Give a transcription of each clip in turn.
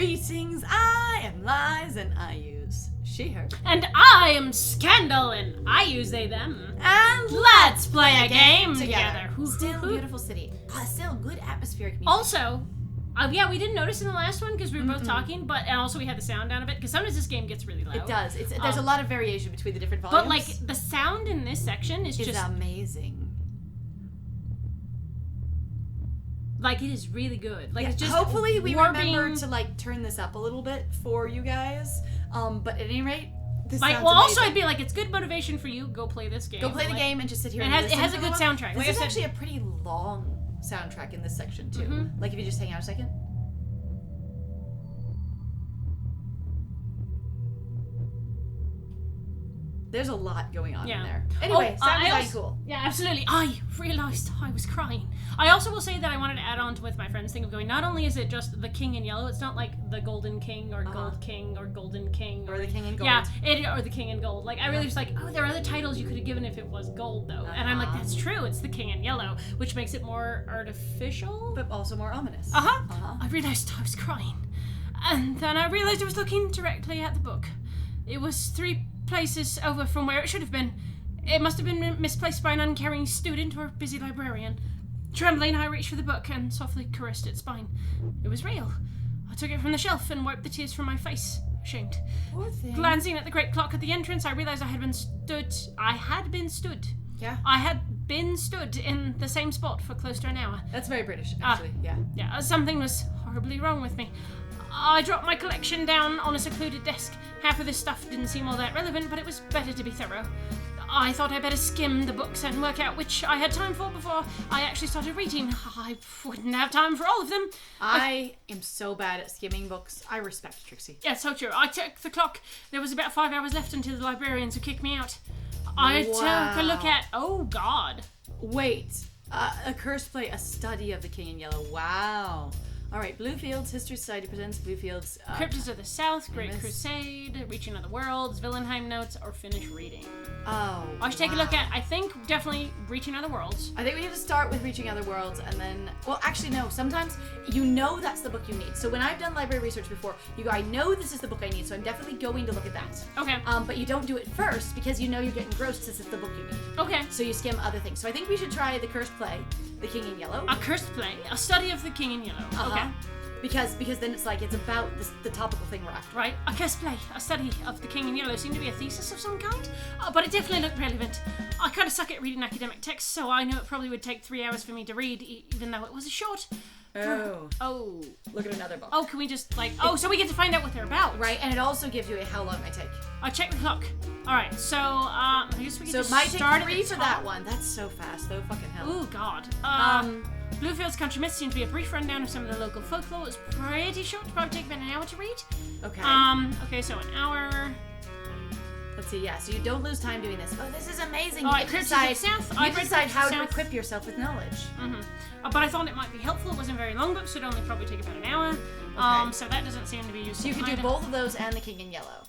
Greetings, I am Lies and I use she, her. And I am Scandal and I use they, them. And let's play a game together. Still a beautiful city. Still good atmospheric music. Also, we didn't notice in the last one because we were both talking, and also we had the sound down a bit because sometimes this game gets really loud. It does. There's a lot of variation between the different volumes. But like the sound in this section is just amazing. Like, it is really good. Like, yeah, it's just hopefully we remember to like turn this up a little bit for you guys. But at any rate, this sounds amazing. Also I'd be like, it's good motivation for you. Go play this game. Go play the game and just sit here. It has a good soundtrack. This is actually a pretty long soundtrack in this section too. Mm-hmm. Like if you just hang out a second. There's a lot going on in there. Anyway, sound design cool. Yeah, absolutely. I realised I was crying. I also will say that I wanted to add on to with my friend's thing of going, not only is it just the king in yellow, it's not like the golden king or gold king or golden king. Or the king in gold. Yeah, or the king in gold. Like, I really was like, there are other titles you could have given if it was gold, though. And I'm like, that's true, it's the king in yellow, which makes it more artificial. But also more ominous. I realised I was crying. And then I realised I was looking directly at the book. It was 3 places over from where it should have been. It must have been misplaced by an uncaring student or busy librarian. Trembling, I reached for the book and softly caressed its spine. It was real. I took it from the shelf and wiped the tears from my face, ashamed. Poor thing. Glancing at the great clock at the entrance, I realised I had been stood. Yeah. I had been stood in the same spot for close to an hour. That's very British, actually. Yeah, something was horribly wrong with me. I dropped my collection down on a secluded desk. Half of this stuff didn't seem all that relevant, but it was better to be thorough. I thought I'd better skim the books and work out which I had time for before I actually started reading. I wouldn't have time for all of them. I am so bad at skimming books. I respect Trixie. Yeah, so true. I checked the clock. There was about 5 hours left until the librarians would kick me out. I took a look at... Oh, God. Wait. A Cursed Play, a study of the King in Yellow. Wow. All right, Bluefield's History Society presents Bluefield's... Cryptids of the South, Great Crusade, Reaching Other Worlds, Villenheim Notes, or Finish Reading. Oh, I should take a look at, I think, definitely Reaching Other Worlds. I think we need to start with Reaching Other Worlds and then... Well, actually, no. Sometimes you know that's the book you need. So when I've done library research before, you go, I know this is the book I need, so I'm definitely going to look at that. Okay. But you don't do it first because you know you're getting grossed since it's the book you need. Okay. So you skim other things. So I think we should try The Cursed Play, The King in Yellow. A Cursed Play, a study of the King in Yellow. Okay. Because then it's like, it's about the topical thing we're after. Right. A Cursed Play, a study of the King in Yellow seemed to be a thesis of some kind, but it definitely looked relevant. I kind of suck at reading academic texts, so I knew it probably would take 3 hours for me to read, even though it was a short. Oh. Look at another book. Oh, can we just, so we get to find out what they're about. Right, and it also gives you how long it might take. I checked the clock. Alright, so, I guess we can just might start take 3 for that one. That's so fast, though. Fucking hell. Oh, God. Bluefield's Country Myths seems to be a brief rundown of some of the local folklore. It's pretty short, to probably take about an hour to read. Okay. Okay, so an hour. Let's see, yeah, so you don't lose time doing this. Oh, this is amazing. You decide how to equip yourself with knowledge. Mm-hmm. But I thought it might be helpful. It wasn't a very long book, so it'd only probably take about an hour. Okay. So that doesn't seem to be useful. So you could do both of those and The King in Yellow.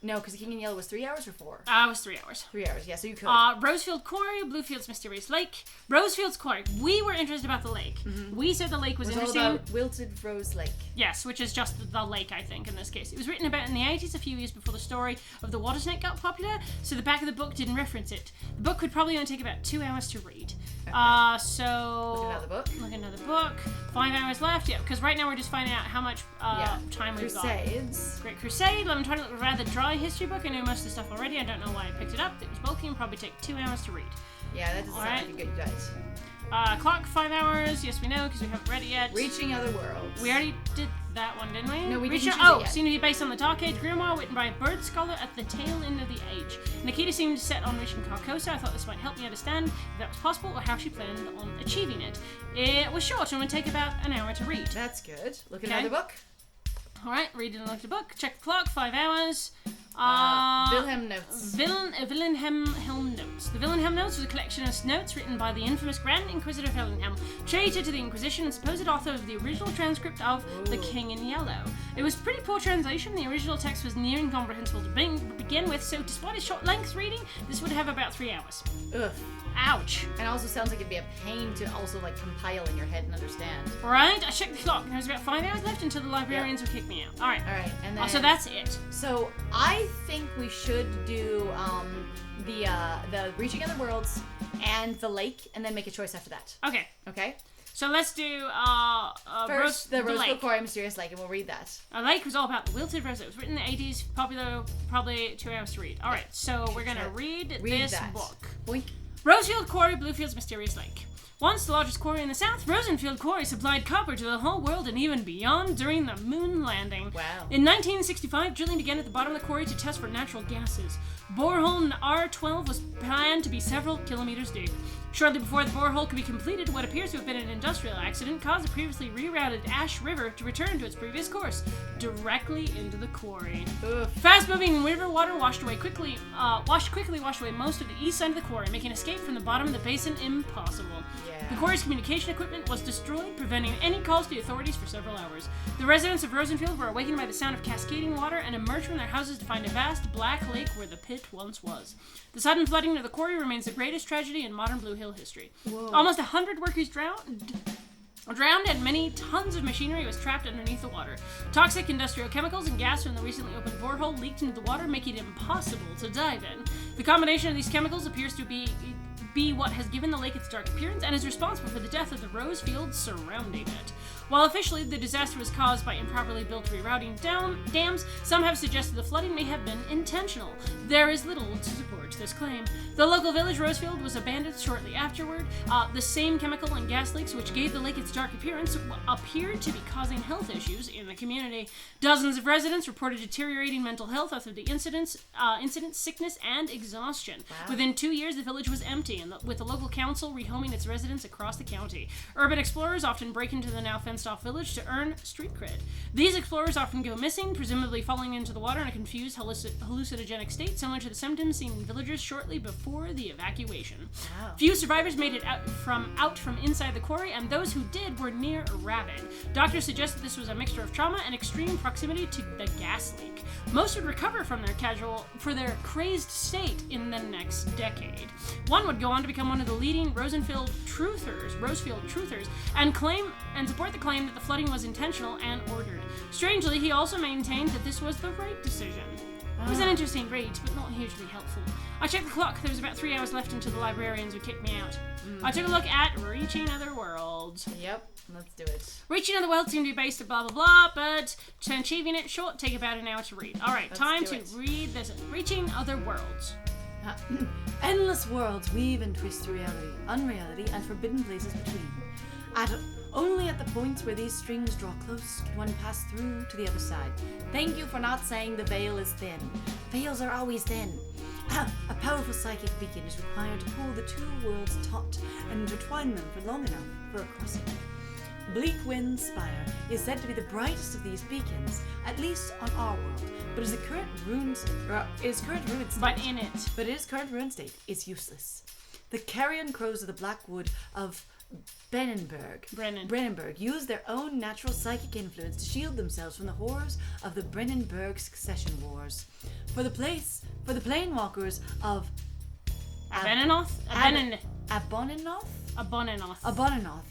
No, because The King in Yellow was 3 hours or 4? It was 3 hours. 3 hours, yeah, so you could. Rosefield Quarry, Bluefield's Mysterious Lake. Rosefield's Quarry. We were interested about the lake. Mm-hmm. We said the lake was interesting. All about Wilted Rose Lake. Yes, which is just the lake, I think, in this case. It was written about in the 80s, a few years before the story of the water snake got popular, so the back of the book didn't reference it. The book would probably only take about 2 hours to read. Okay. So... Look at another book. 5 hours left, yeah, because right now we're just finding out how much time we've got. Crusades. Great Crusade. I'm trying to look at a rather dry history book. I know most of the stuff already. I don't know why I picked it up. It was bulky and probably take 2 hours to read. Yeah, that doesn't sound like a good guys. Clock, 5 hours. Yes, we know, because we haven't read it yet. Reaching Other Worlds. We already did that one, didn't we? No, we didn't choose it yet. Seemed to be based on the Dark Age grimoire written by a bird scholar at the tail end of the age. Nikita seemed set on reaching Carcosa. I thought this might help me understand if that was possible or how she planned on achieving it. It was short and would take about an hour to read. That's good. Look at another book. Alright, read and look at the book. Check the clock, 5 hours. Wilhelm Notes. Wilhelm Notes. The Wilhelm Notes was a collection of notes written by the infamous Grand Inquisitor Wilhelm, traitor to the Inquisition and supposed author of the original transcript of The King in Yellow. It was pretty poor translation. The original text was near incomprehensible to begin with, so despite its short length reading, this would have about 3 hours. Ugh. Ouch. And also sounds like it'd be a pain to also like compile in your head and understand. Right, I checked the clock. There's about 5 hours left until the librarians will kick me out. All right, and then so that's it. So I think we should do the Reaching Other Worlds and the lake, and then make a choice after that. Okay. Okay. So let's do first the Rosefield lake. Quarry Mysterious Lake, and we'll read that. A lake was all about the wilted rose. It was written in the 80s, probably 2 hours to read. All right, so we're gonna read this that. book. Boink. Rosefield Quarry, Bluefield's Mysterious Lake. Once the largest quarry in the south, Rosenfield Quarry supplied copper to the whole world and even beyond during the moon landing. Wow. In 1965, drilling began at the bottom of the quarry to test for natural gases. Borehole R12 was planned to be several kilometers deep. Shortly before the borehole could be completed, what appears to have been an industrial accident caused the previously rerouted Ash River to return to its previous course, directly into the quarry. Fast-moving river water washed quickly away most of the east side of the quarry, making escape from the bottom of the basin impossible. Yeah. The quarry's communication equipment was destroyed, preventing any calls to the authorities for several hours. The residents of Rosenfield were awakened by the sound of cascading water and emerged from their houses to find a vast black lake where the pit once was. The sudden flooding of the quarry remains the greatest tragedy in modern Blue Hill history. Whoa. Almost 100 workers drowned and many tons of machinery was trapped underneath the water. Toxic industrial chemicals and gas from the recently opened borehole leaked into the water, making it impossible to dive in. The combination of these chemicals appears to be what has given the lake its dark appearance and is responsible for the death of the rose fields surrounding it. While officially the disaster was caused by improperly built rerouting dams, some have suggested the flooding may have been intentional. There is little to support this claim. The local village Rosefield was abandoned shortly afterward. The same chemical and gas leaks which gave the lake its dark appearance appeared to be causing health issues in the community. Dozens of residents reported deteriorating mental health after the incident, sickness, and exhaustion. Wow. Within 2 years, the village was empty, with the local council rehoming its residents across the county. Urban explorers often break into the now fenced-off village to earn street cred. These explorers often go missing, presumably falling into the water in a confused, hallucinogenic state, similar to the symptoms seen in villagers shortly before the evacuation. Wow. Few survivors made it out from inside the quarry, and those who did were near rabid. Doctors suggested this was a mixture of trauma and extreme proximity to the gas leak. Most would recover from their crazed state in the next decade. One would go on to become one of the leading Rosefield truthers, and support the claim that the flooding was intentional and ordered. Strangely, he also maintained that this was the right decision. It was an interesting read, but not hugely helpful. I checked the clock. There was about 3 hours left until the librarians would kick me out. I took a look at Reaching Other Worlds. Yep, let's do it. Reaching Other Worlds seemed to be based on blah blah blah, but to achieving it short, take about an hour to read. Alright, time to read this. Reaching Other Worlds. Endless worlds weave and twist through reality, unreality, and forbidden places between. Only at the points where these strings draw close can one pass through to the other side. Thank you for not saying the veil is thin. Veils are always thin. A powerful psychic beacon is required to pull the two worlds taut and intertwine them for long enough for a crossing. Bleak Wind Spire is said to be the brightest of these beacons, at least on our world, but its current ruined state is useless. The carrion crows of the black wood of Brennenburg use their own natural psychic influence to shield themselves from the horrors of the Brennenburg succession wars. For the planewalkers of Abononoth,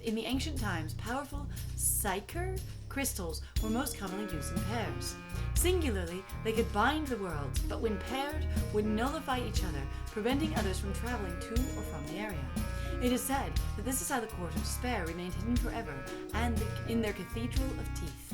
in the ancient times, powerful psyker crystals were most commonly used in pairs. Singularly, they could bind the worlds, but when paired, would nullify each other, preventing others from traveling to or from the area. It is said that this is how the Court of Despair remained hidden forever, and in their Cathedral of Teeth.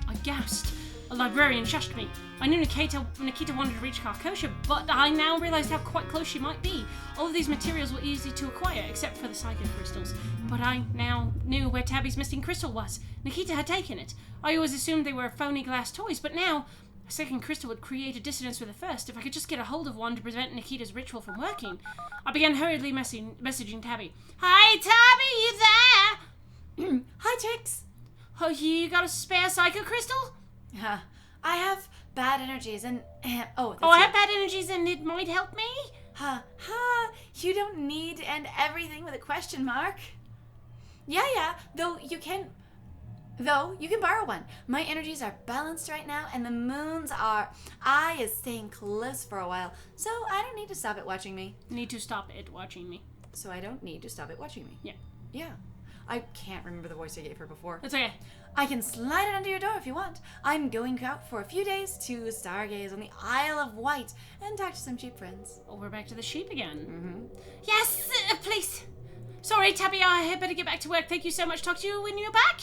I gasped. A librarian shushed me. I knew Nikita wanted to reach Karkosha, but I now realized how quite close she might be. All of these materials were easy to acquire, except for the psychic crystals. But I now knew where Tabby's missing crystal was. Nikita had taken it. I always assumed they were phony glass toys, but now a second crystal would create a dissonance with the first. If I could just get a hold of one to prevent Nikita's ritual from working. I began hurriedly messaging Tabby. Hi, Tabby, you there? Hi, Trix. Oh, you got a spare psycho crystal? I have bad energies and... I have bad energies and it might help me? You don't need to end everything with a question mark. Yeah, though you can borrow one. My energies are balanced right now and the moon's eye is staying close for a while, so I don't need to stop it watching me. Need to stop it watching me. so I don't need to stop it watching me. Yeah. Yeah. I can't remember the voice I gave her before. That's okay. I can slide it under your door if you want. I'm going out for a few days to stargaze on the Isle of Wight and talk to some sheep friends. Oh, we're back to the sheep again. Mm-hmm. Yes, please. Sorry, Tabby, I had better get back to work. Thank you so much. Talk to you when you're back.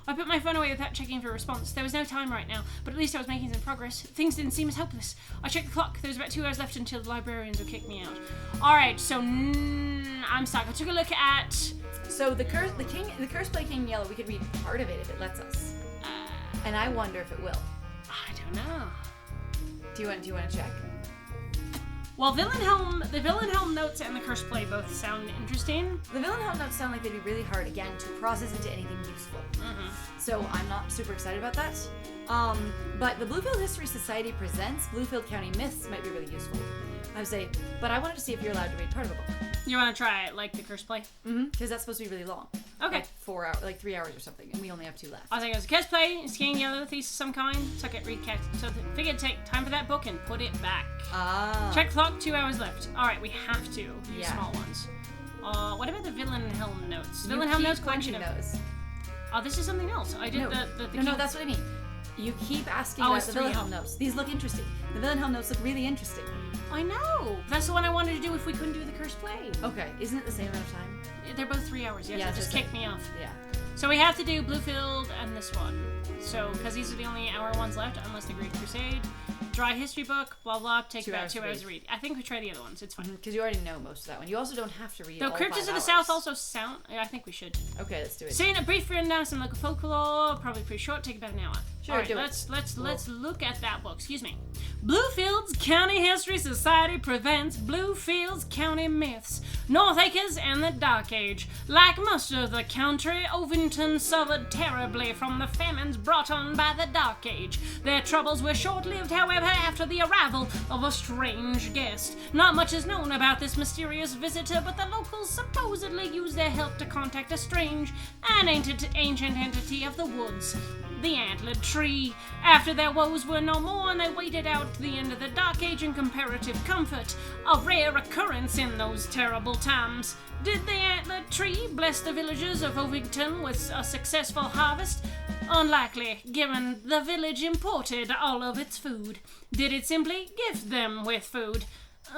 I put my phone away without checking for a response. There was no time right now, but at least I was making some progress. Things didn't seem as hopeless. I checked the clock. There was about 2 hours left until the librarians would kick me out. Alright, so I'm stuck. I took a look at... So the curse play King Yellow, we could read part of it if it lets us. And I wonder if it will. I don't know. Do you want to check? Well, the Villenhelm notes and the curse play both sound interesting. The Villenhelm notes sound like they'd be really hard, again, to process into anything useful. So I'm not super excited about that. But the Bluefield History Society presents Bluefield County Myths might be really useful. I would say, but I wanted to see if you're allowed to read part of a book. You want to try it, like the curse play? Because that's supposed to be really long. Okay. Like 4 hours, like 3 hours or something, and we only have 2 left. I think it was a curse play, skiing yellow, thesis of some kind, suck it, read cat. So figured take time for that book and put it back. Check clock, 2 hours left. Alright, we have to use small ones. What about the Villenhelm notes? Villenhelm notes collection of those. Oh, this is something else. I did No, that's what I mean. You keep asking about the Villenhelm notes. These look interesting. The Villenhelm notes look really interesting. I know. That's the one I wanted to do if we couldn't do the curse play. Okay. Isn't it the same amount of time? They're both 3 hours. Yeah, so just kick me off. Yeah. So we have to do Bluefield and this one. So, because these are the only hour ones left, unless the Great Crusade. Dry history book, blah blah, take about 2 hours to read. I think we try the other ones, it's fine. Because you already know most of that one. You also don't have to read all 5 Cryptids of the South also sound... I think we should. Okay, let's do it. Saying a brief rundown of some local folklore, probably pretty short, take about an hour. Sure, Alright, let's look at that book. Excuse me. Bluefield's County History Society presents Bluefield's County Myths, North Acres and the Dark Age. Like most of the country, Ovington suffered terribly from the famines brought on by the Dark Age. Their troubles were short-lived, however, after the arrival of a strange guest. Not much is known about this mysterious visitor, but the locals supposedly used their help to contact a strange and ancient entity of the woods, the Adler Tree. After their woes were no more and they waited out the end of the Dark Age in comparative comfort, a rare occurrence in those terrible times. Did the Adler Tree bless the villagers of Ovington with a successful harvest? Unlikely, given the village imported all of its food. Did it simply gift them with food?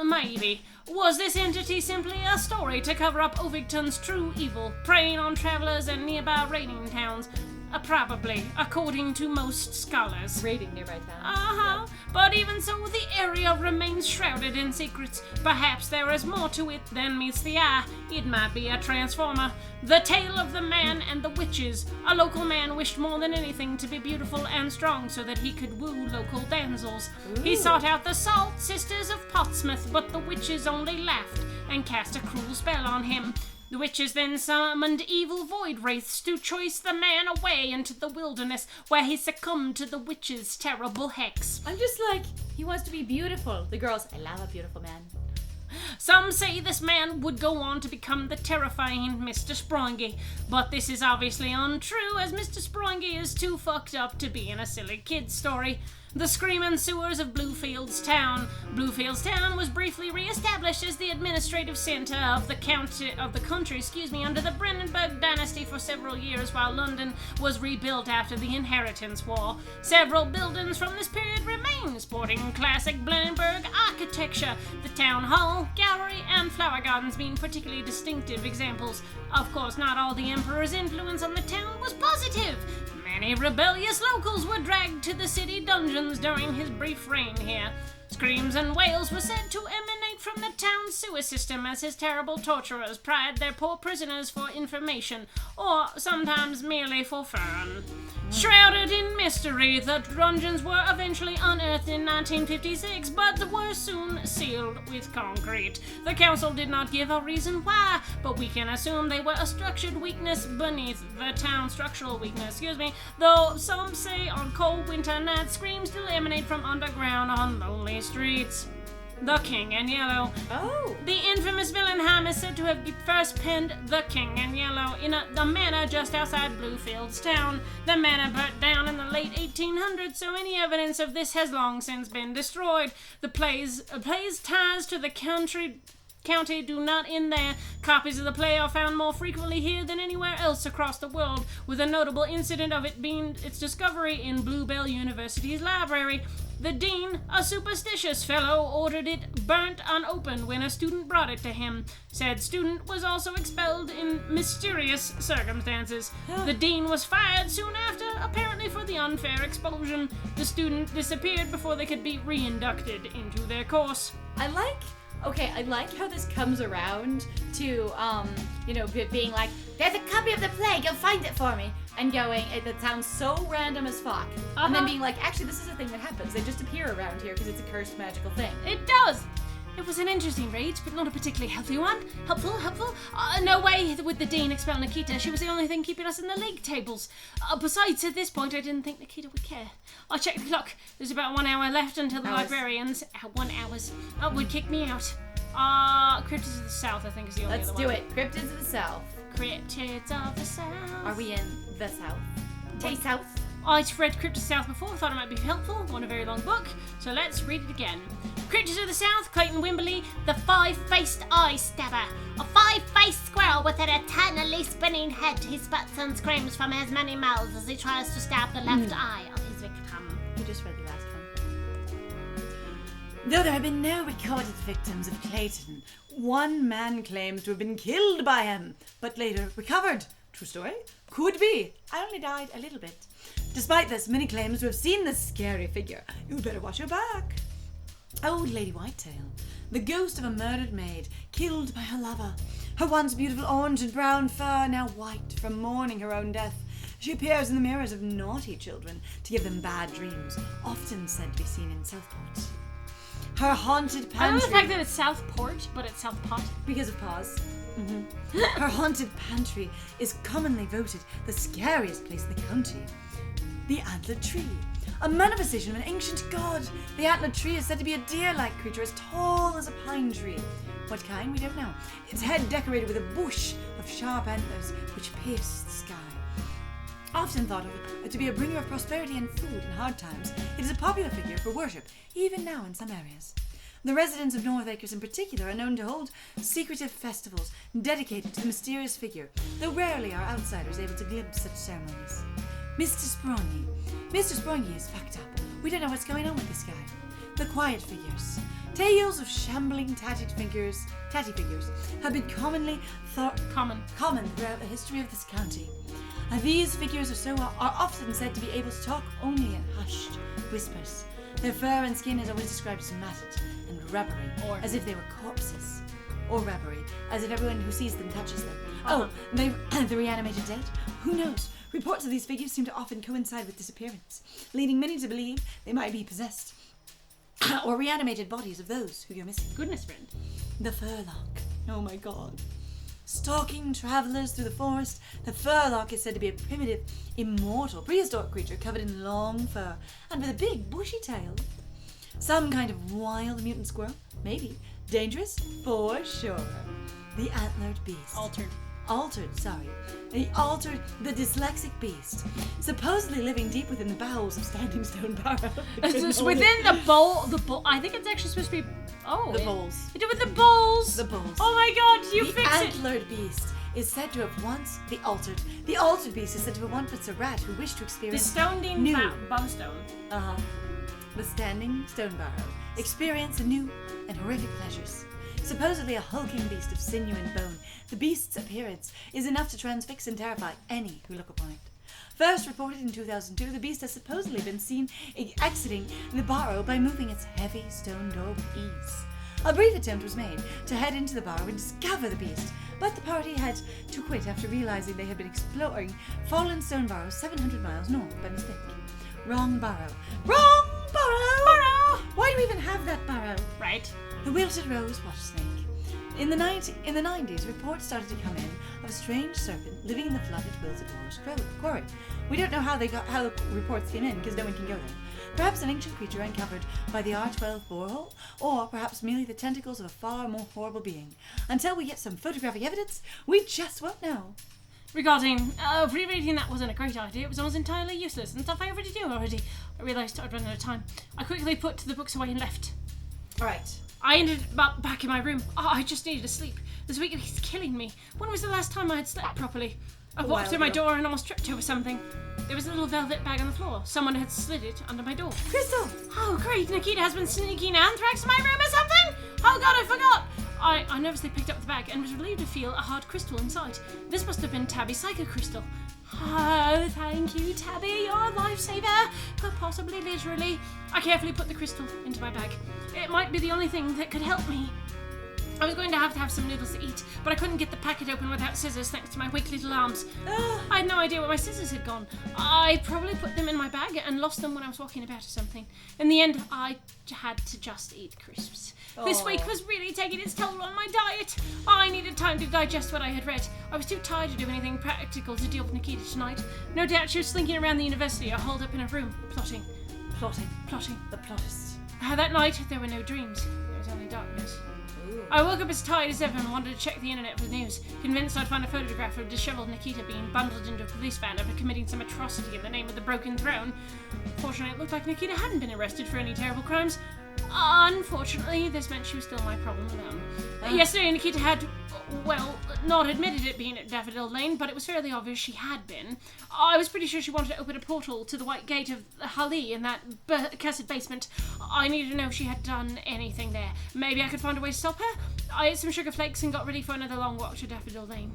Maybe. Was this entity simply a story to cover up Ovington's true evil, preying on travelers and nearby raiding towns? Probably, according to most scholars. Raiding nearby towns. But even so, the area remains shrouded in secrets. Perhaps there is more to it than meets the eye. It might be a transformer. The Tale of the Man and the Witches. A local man wished more than anything to be beautiful and strong so that he could woo local damsels. Ooh. He sought out the Salt Sisters of Portsmouth, but the witches only laughed and cast a cruel spell on him. The witches then summoned evil void wraiths to chase the man away into the wilderness, where he succumbed to the witches' terrible hex. I'm just like, he wants to be beautiful. The girls, I love a beautiful man. Some say this man would go on to become the terrifying Mr. Sprongy, but this is obviously untrue, as Mr. Sprongy is too fucked up to be in a silly kid's story. The screaming sewers of Bluefield's town. Bluefield's town was briefly re-established as the administrative center of the country, under the Brandenburg dynasty for several years, while London was rebuilt after the Inheritance War. Several buildings from this period remain, sporting classic Brandenburg architecture. The town hall, gallery, and flower gardens being particularly distinctive examples. Of course, not all the emperor's influence on the town was positive. Many rebellious locals were dragged to the city dungeons during his brief reign here. Screams and wails were said to emanate from the town's sewer system as his terrible torturers pried their poor prisoners for information, or sometimes merely for fun. Shrouded in mystery, the dungeons were eventually unearthed in 1956, but were soon sealed with concrete. The council did not give a reason why, but we can assume they were a structural weakness beneath the town's though some say on cold winter nights screams still emanate from underground on lonely streets. The King in Yellow. Oh! The infamous Villenheim is said to have first penned The King in Yellow in the manor just outside Bluefield's town. The manor burnt down in the late 1800s, so any evidence of this has long since been destroyed. The play's ties to the country County do not end there. Copies of the play are found more frequently here than anywhere else across the world, with a notable incident of it being its discovery in Bluebell University's library. The dean, a superstitious fellow, ordered it burnt unopened when a student brought it to him. Said student was also expelled in mysterious circumstances. The dean was fired soon after, apparently for the unfair expulsion. The student disappeared before they could be reinducted into their course. I like how this comes around to, being like, there's a copy of the play, go find it for me. And going, that sounds so random as fuck. And then being like, actually, this is a thing that happens. They just appear around here because it's a cursed magical thing. It does! It was an interesting read, but not a particularly healthy one. Helpful. No way with the dean expel Nikita. She was the only thing keeping us in the league tables. Besides, at this point, I didn't think Nikita would care. I checked the clock. There's about 1 hour left until the librarians, 1 hour, would kick me out. Cryptids of the South, I think, is the only other one. Let's do it. Cryptids of the South. Cryptids of the South. Are we in the South? South? I'd read Cryptids of the South before, thought it might be helpful, want a very long book, so let's read it again. Cryptids of the South, Clayton Wimberley, the five-faced eye stabber. A five-faced squirrel with an eternally spinning head who spits and screams from as many mouths as he tries to stab the left eye of his victim. You just read the last one. Though there have been no recorded victims of Clayton, one man claims to have been killed by him, but later recovered. True story? Could be. I only died a little bit. Despite this, many claims to have seen this scary figure. You'd better watch your back. Old Lady Whitetail, the ghost of a murdered maid, killed by her lover. Her once beautiful orange and brown fur now white from mourning her own death. She appears in the mirrors of naughty children to give them bad dreams, often said to be seen in Southport. Her haunted pantry... I love the fact that it's Southport, but it's Southpot. Because of pause. Her haunted pantry is commonly voted the scariest place in the county. The Adler Tree, a manifestation of an ancient god. The Adler Tree is said to be a deer-like creature as tall as a pine tree. What kind? We don't know. Its head decorated with a bush of sharp antlers which pierce the sky. Often thought of to be a bringer of prosperity and food in hard times, it is a popular figure for worship, even now in some areas. The residents of North Acres in particular are known to hold secretive festivals dedicated to the mysterious figure, though rarely are outsiders able to glimpse such ceremonies. Mr. Sprongy is fucked up. We don't know what's going on with this guy. The quiet figures. Tales of shambling tatty figures have been common throughout the history of this county. These figures are often said to be able to talk only in hushed whispers. Their fur and skin is always described as matted and rubbery, as if they were corpses. Or rubbery, as if everyone who sees them touches them. The reanimated dead? Who knows? Reports of these figures seem to often coincide with disappearance, leading many to believe they might be possessed or reanimated bodies of those who go missing. Goodness, friend. The Furlock. Oh my god. Stalking travelers through the forest, the Furlock is said to be a primitive, immortal, prehistoric creature covered in long fur and with a big bushy tail. Some kind of wild mutant squirrel? Maybe. Dangerous? For sure. The antlered beast. The dyslexic beast, supposedly living deep within the bowels of Standing Stone Barrow. It's within the bowl. I think it's actually supposed to be. The bowls. You do with the bowls. The bowls. Oh my god, you fix it. The antlered beast is said to have once the altered beast is said to have once been a rat who wished to experience the Standing Bowstone. The Standing Stone Barrow. Experience a new and horrific pleasures. Supposedly a hulking beast of sinew and bone, the beast's appearance is enough to transfix and terrify any who look upon it. First reported in 2002, the beast has supposedly been seen exiting the barrow by moving its heavy stone door with ease. A brief attempt was made to head into the barrow and discover the beast, but the party had to quit after realizing they had been exploring fallen stone barrows 700 miles north by mistake. Wrong barrow. Wrong barrow! Why do we even have that barrow? Right. The wilted rose water snake. In the 90s, reports started to come in of a strange serpent living in the flooded wilted rose quarry. We don't know how the reports came in because no one can go there. Perhaps an ancient creature uncovered by the R12 borehole, or perhaps merely the tentacles of a far more horrible being. Until we get some photographic evidence, we just won't know. Regarding rereading, that wasn't a great idea. It was almost entirely useless and stuff I already knew already. I realised I'd run out of time. I quickly put the books away and left. Alright. I ended up back in my room. Oh, I just needed to sleep. This week is killing me. When was the last time I had slept properly? I walked through my door and almost tripped over something. There was a little velvet bag on the floor. Someone had slid it under my door. Crystal! Oh, great. Nikita has been sneaking anthrax in my room or something? Oh, God, I forgot. I nervously picked up the bag and was relieved to feel a hard crystal inside. This must have been Tabby's psycho crystal. Oh, thank you, Tabby. You're a lifesaver. But possibly literally. I carefully put the crystal into my bag. It might be the only thing that could help me. I was going to have some noodles to eat, but I couldn't get the packet open without scissors thanks to my weak little arms. I had no idea where my scissors had gone. I probably put them in my bag and lost them when I was walking about or something. In the end, I had to just eat crisps. This week was really taking its toll on my diet. I needed time to digest what I had read. I was too tired to do anything practical to deal with Nikita tonight. No doubt she was slinking around the university or holed up in her room, plotting. The plottist. That night, there were no dreams. There was only darkness. I woke up as tired as ever and wanted to check the internet for the news, convinced I'd find a photograph of disheveled Nikita being bundled into a police van after committing some atrocity in the name of the broken throne. Fortunately, it looked like Nikita hadn't been arrested for any terrible crimes. Unfortunately, this meant she was still my problem alone. Yesterday, Nikita had, well, not admitted it being at Daffodil Lane, but it was fairly obvious she had been. I was pretty sure she wanted to open a portal to the White Gate of Hali in that cursed basement. I needed to know if she had done anything there. Maybe I could find a way to stop her. I ate some sugar flakes and got ready for another long walk to Daffodil Lane.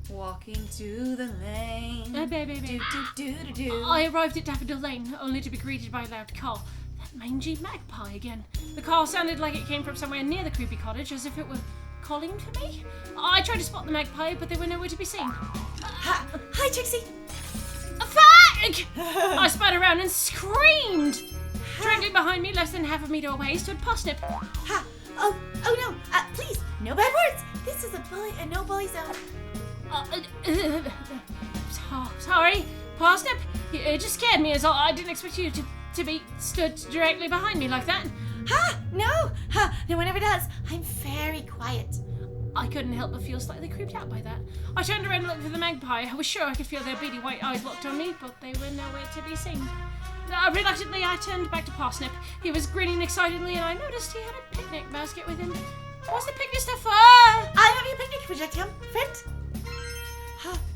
Walking to the lane. Baby. Do. I arrived at Daffodil Lane, only to be greeted by a loud call. That mangy magpie again. The call sounded like it came from somewhere near the creepy cottage, as if it were calling to me. I tried to spot the magpie, but they were nowhere to be seen. Hi, Trixie. A fag! I spun around and screamed. Directly behind me, less than half a meter away, stood Parsnip. Oh no. Please, no bad words. This is a no bully zone. Sorry, Parsnip. It just scared me as all. I didn't expect you to be stood directly behind me like that. No. No one ever does. I'm very quiet. I couldn't help but feel slightly creeped out by that. I turned around and looked for the magpie. I was sure I could feel their beady white eyes locked on me, but they were nowhere to be seen. Reluctantly, I turned back to Parsnip. He was grinning excitedly, and I noticed he had a picnic basket with him. What's the picnic stuff for? I'm having a picnic project, friend.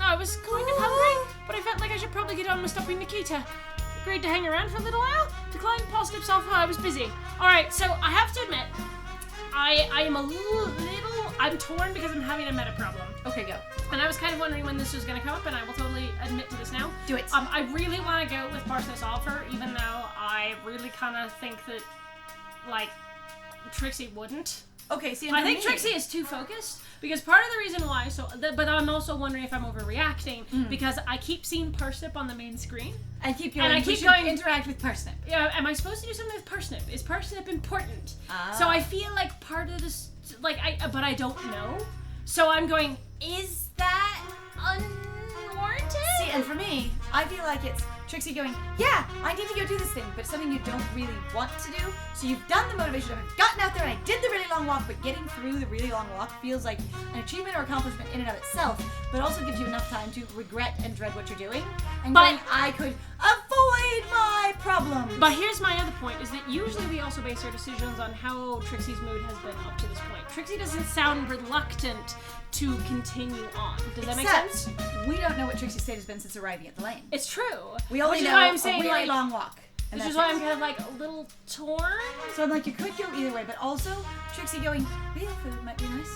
I was kind of hungry, but I felt like I should probably get on with stopping Nikita. Agreed to hang around for a little while. Declined Parsnip's offer. I was busy. Alright, so I have to admit, I am a little, I'm torn because I'm having a meta problem. Okay, go. And I was kind of wondering when this was going to come up, and I will totally admit to this now. Do it. I really want to go with Parsnip's offer, even though I really kind of think that, like, Trixie wouldn't. Okay, see, I think Trixie is too focused, because part of the reason why, but I'm also wondering if I'm overreacting, because I keep seeing Parsnip on the main screen. I keep going, and I keep going, interact with Parsnip. Yeah, am I supposed to do something with Parsnip? Is Parsnip important? So I feel like part of this, but I don't know. So I'm going, is that unwarranted? See, and for me, I feel like it's Trixie going, yeah, I need to go do this thing, but it's something you don't really want to do. So you've done the motivation of it, gotten out there, and I did the really long walk, but getting through the really long walk feels like an achievement or accomplishment in and of itself, but also gives you enough time to regret and dread what you're doing. And going, I could avoid my problems. But here's my other point, is that usually we also base our decisions on how Trixie's mood has been up to this point. Trixie doesn't sound reluctant to continue on. Does that make sense? We don't know what Trixie's state has been since arriving at the lane. It's true. We only know a really long walk. Which is why I'm kind of like a little torn. So I'm like, you could go either way, but also Trixie going, real food might be nice.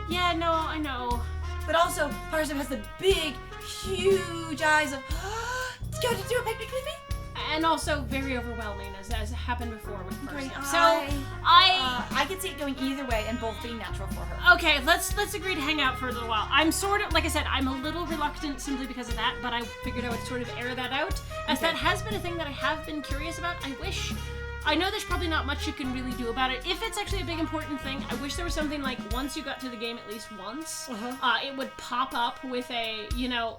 Yeah, no, I know. But also, Parsnip has the big, huge eyes of, go to do a picnic with me? And also very overwhelming, as happened before with Parsnip. So I could see it going either way and both being natural for her. Okay, let's agree to hang out for a little while. I'm sort of, like I said, I'm a little reluctant simply because of that, but I figured I would sort of air that out, as that has been a thing that I have been curious about. I know there's probably not much you can really do about it. If it's actually a big important thing, I wish there was something like once you got to the game at least once, it would pop up with a,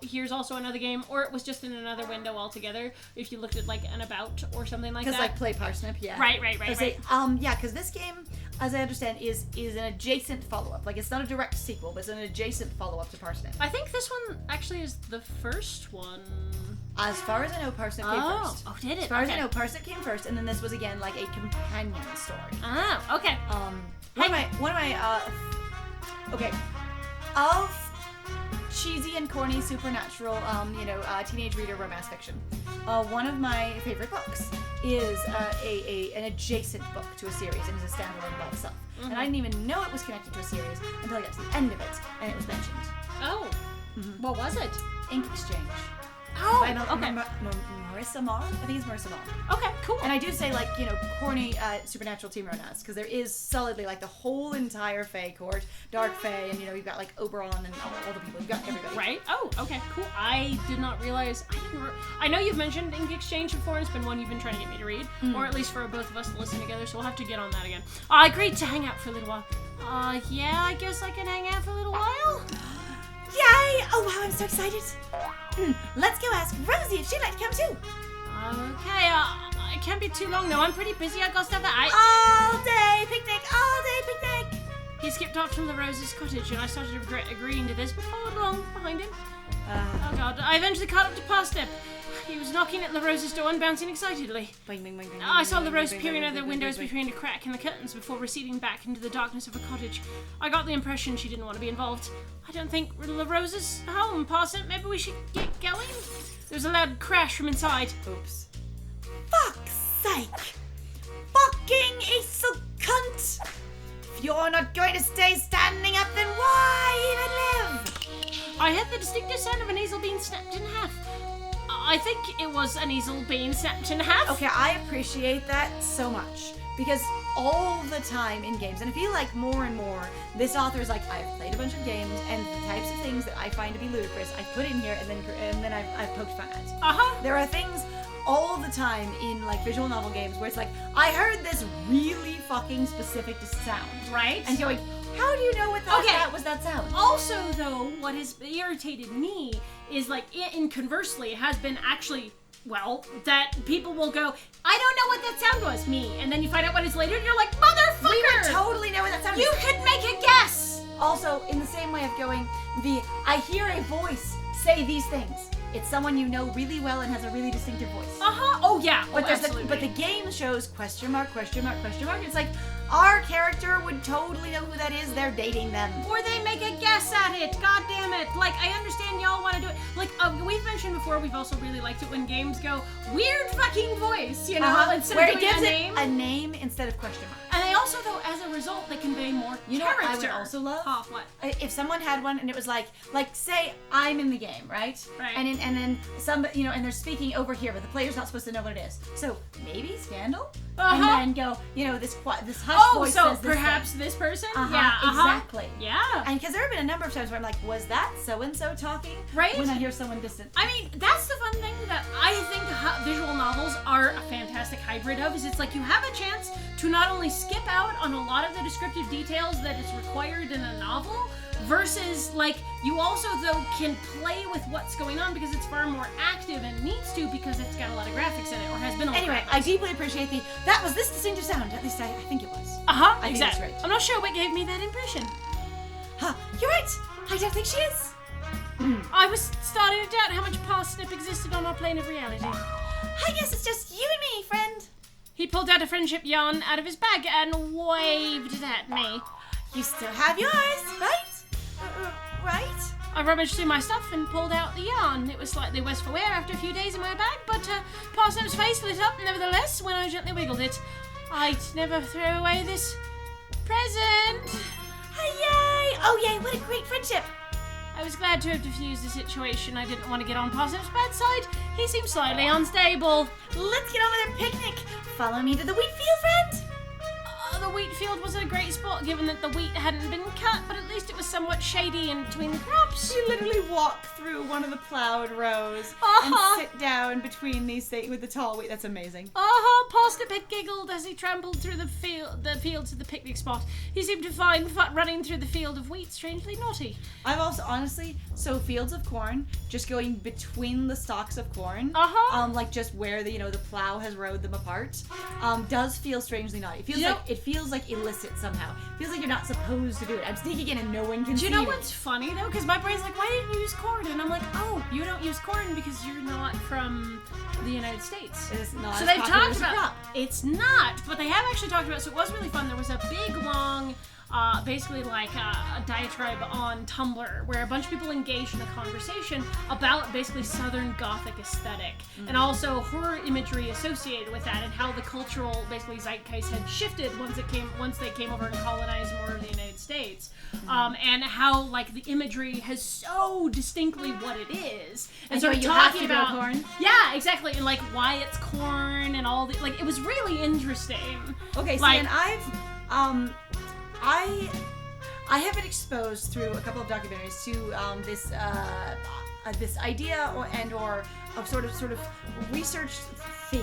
here's also another game, or it was just in another window altogether if you looked at like an about or something like that. Because like play Parsnip, yeah. Right. Because this game, as I understand, is an adjacent follow-up. Like it's not a direct sequel, but it's an adjacent follow-up to Parsnip. I think this one actually is the first one. As far as I know, Parsnip came first. Oh, did it? As far as I know, Parsnip came first, and then this was again and like a companion story. Ah, okay. Okay, of cheesy and corny supernatural, teenage reader romance fiction. One of my favorite books is an adjacent book to a series and is a standalone by itself. And I didn't even know it was connected to a series until I got to the end of it, and it was mentioned. Oh. What was it? Ink Exchange. Oh, by okay. Marissa Marr? I think it's Marissa Marr. Okay, cool. And I do say, like, corny supernatural teen romance, because there is solidly, like, the whole entire Fae court, Dark Fae, and, you've got, like, Oberon and all the people. You've got everybody. Right? Oh, okay, cool. I did not realize. I know you've mentioned Ink Exchange before. It's been one you've been trying to get me to read, or at least for both of us to listen together, so we'll have to get on that again. I agreed to hang out for a little while. Yeah, I guess I can hang out for a little while. Yay! Oh, wow, I'm so excited. Let's go ask Rosie if she'd like to come too. Okay, it can't be too long though. I'm pretty busy. I got stuff that All day picnic! He skipped off to LaRose's cottage and I started to regret agreeing to this, but followed along behind him. Oh god, I eventually caught up to Parsnip. He was knocking at LaRose's door and bouncing excitedly. Bing, bing, bing, bing, I saw bing, LaRose bing, peering bing, out the bing, windows bing, between a crack in the curtains before receding back into the darkness of a cottage. I got the impression she didn't want to be involved. I don't think LaRose is home, Parsnip. Maybe we should get going? There was a loud crash from inside. Oops. Fuck's sake! Fucking Easel cunt! If you're not going to stay standing up, then why even live? I heard the distinctive sound of an easel being snapped in half. I think it was an easel being snapped in half. Okay, I appreciate that so much. Because all the time in games, and I feel like more and more, this author is like, I've played a bunch of games, and the types of things that I find to be ludicrous, I put in here, and then I've poked fun at. There are things all the time in, like, visual novel games where it's like, I heard this really fucking specific sound. Right? And going, how do you know what that was that sound? Also, though, what has irritated me is, like, conversely, it has been actually, well, that people will go, I don't know what that sound was, me. And then you find out what it's later, and you're like, motherfucker! We would totally know what that sound is. You could make a guess! Also, in the same way of going, I hear a voice say these things. It's someone you know really well and has a really distinctive voice. Oh, yeah. But the game shows question mark. It's like, our character would totally know who that is. They're dating them. Or they make a guess at it. God damn it. Like, I understand y'all want to do it. Like, we've mentioned before, we've also really liked it when games go, weird fucking voice, you know? Instead where of it doing gives a it a name instead of question mark. And they also, though, as a result, they convey more You know character. what I would also love? What? If someone had one and it was like say I'm in the game, right? Right. And then somebody, and they're speaking over here, but the player's not supposed to know what it is. So maybe Scandal, and then go, this hush voice says this perhaps thing. this person. Exactly. Yeah. And because there have been a number of times where I'm like, was that so and so talking? Right. When I hear someone distant. I mean, that's the fun thing that I think visual novels are a fantastic hybrid of, is it's like you have a chance to not only skip out on a lot of the descriptive details that is required in a novel, versus, like, you also, though, can play with what's going on because it's far more active and needs to because it's got a lot of graphics in it, or has been a lot Anyway, of I deeply appreciate that was this distinctive sound. At least I think it was. Exactly. think that's right. I'm not sure what gave me that impression. You're right. I don't think she is. I was starting to doubt how much Parsnip existed on our plane of reality. I guess it's just you and me, friend. He pulled out a friendship yarn out of his bag and waved it at me. You still have yours, right? Right? I rummaged through my stuff and pulled out the yarn. It was slightly worse for wear after a few days in my bag, but Parsnip's face lit up nevertheless when I gently wiggled it. I'd never throw away this present. Yay! Oh, yay, what a great friendship. I was glad to have diffused the situation. I didn't want to get on Parsnip's bad side. He seemed slightly unstable. Let's get on with our picnic. Follow me to the wheat field, friend. The wheat field was a great spot given that the wheat hadn't been cut, but at least it was somewhat shady in between the crops. You literally walk through one of the plowed rows and sit down between these things with the tall wheat. That's amazing. Parsnip had giggled as he trampled through the field to the picnic spot. He seemed to find running through the field of wheat strangely naughty. I've also, honestly, so fields of corn, just going between the stalks of corn, like just where the plow has rode them apart, does feel strangely naughty. It feels like illicit somehow. It feels like you're not supposed to do it. I'm sneaking in and no one can see. Do you know what's funny though? Because my brain's like, why didn't you use corn? And I'm like, oh, you don't use corn because you're not from the United States. It's not so they've talked about drop. It's not, but they have actually talked about, so it was really fun. There was a big, long, basically like a diatribe on Tumblr where a bunch of people engaged in a conversation about basically Southern Gothic aesthetic and also horror imagery associated with that and how the cultural basically zeitgeist had shifted once they came over and colonized more of the United States, and how like the imagery has so distinctly what it is, and so you talking have to about grow corn. Yeah, exactly, and like why it's corn and all the like it was really interesting. Okay, like, see, and I have been exposed through a couple of documentaries to this idea or of sort of research thing.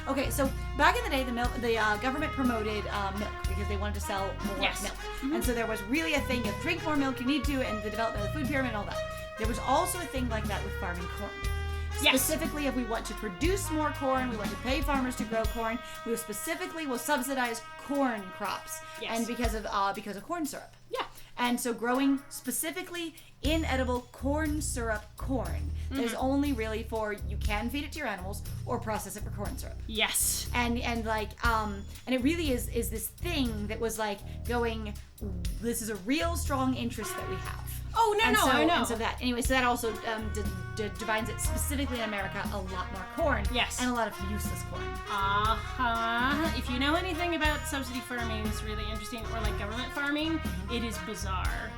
Okay, so back in the day, the government promoted milk because they wanted to sell more milk, and so there was really a thing of drink more milk, you need to, and the development of the food pyramid and all that. There was also a thing like that with farming corn. Yes. Specifically, if we want to produce more corn, we want to pay farmers to grow corn. We will subsidize corn crops, and because of corn syrup. Yeah. And so growing specifically inedible corn syrup corn is only really for you can feed it to your animals or process it for corn syrup. Yes. And it really is this thing that was like going, this is a real strong interest that we have. Oh, no, I know. And so that also defines it specifically in America a lot more corn. Yes. And a lot of useless corn. If you know anything about subsidy farming, it's really interesting, or like government farming, it is bizarre.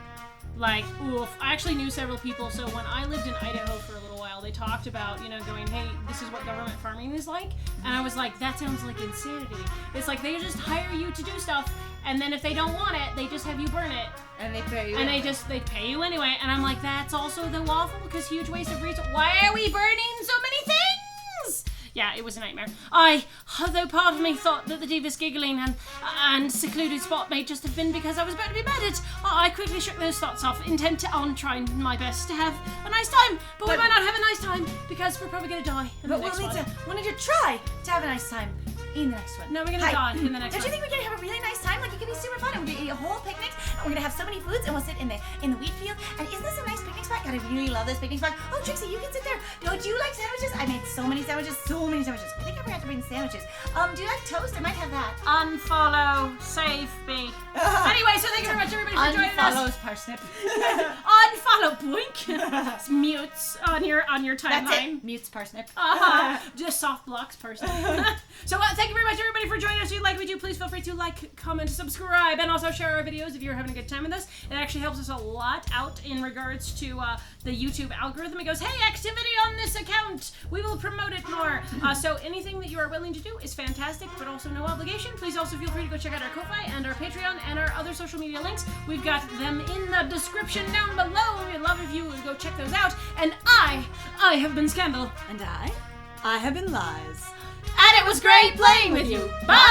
Like, oof. I actually knew several people, so when I lived in Idaho for a little while, they talked about, going, hey, this is what government farming is like, and I was like, that sounds like insanity. It's like, they just hire you to do stuff, and then if they don't want it, they just have you burn it. And they pay you and anyway. they pay you anyway, and I'm like, that's also the awful, because huge waste of resources. Why are we burning so many things? Yeah, it was a nightmare. Although part of me thought that the devious giggling and secluded spot may just have been because I was about to be murdered, I quickly shook those thoughts off, intent on trying my best to have a nice time. But we might not have a nice time because we're probably going to die in the next one. We'll need to try to have a nice time in the next one. No, we're going to die in the next one. Don't you think we're going to have a really nice time? Like, it could be super fun, and we're going to eat a whole picnic, and we're going to have so many foods, and we'll sit in the wheat field, and isn't this a nice picnic spot? God, I really love this picnic spot. Oh, Trixie, you can sit there. Don't you like sandwiches? I made so many sandwiches. I think I forgot to bring sandwiches. Do you like toast? I might have that. Unfollow, save me. Anyway, so thank you very much, everybody, for joining us. Unfollows Parsnip. Unfollow, boink. It's mutes on your timeline. That's it. Mutes Parsnip. Just soft blocks person. So thank you very much, everybody, for joining us. If you like what we do, please feel free to like, comment, subscribe, and also share our videos if you're having a good time with us. It actually helps us a lot out in regards to the YouTube algorithm. It goes, hey, activity on this account. We will promote it more. So anything that you are willing to do is fantastic, but also no obligation. Please also feel free to go check out our Ko-Fi and our Patreon and our other social media links. We've got them in the description down below. We'd love if you would go check those out. And I have been Scandal. And I have been Lies. And it was great playing with you. Bye!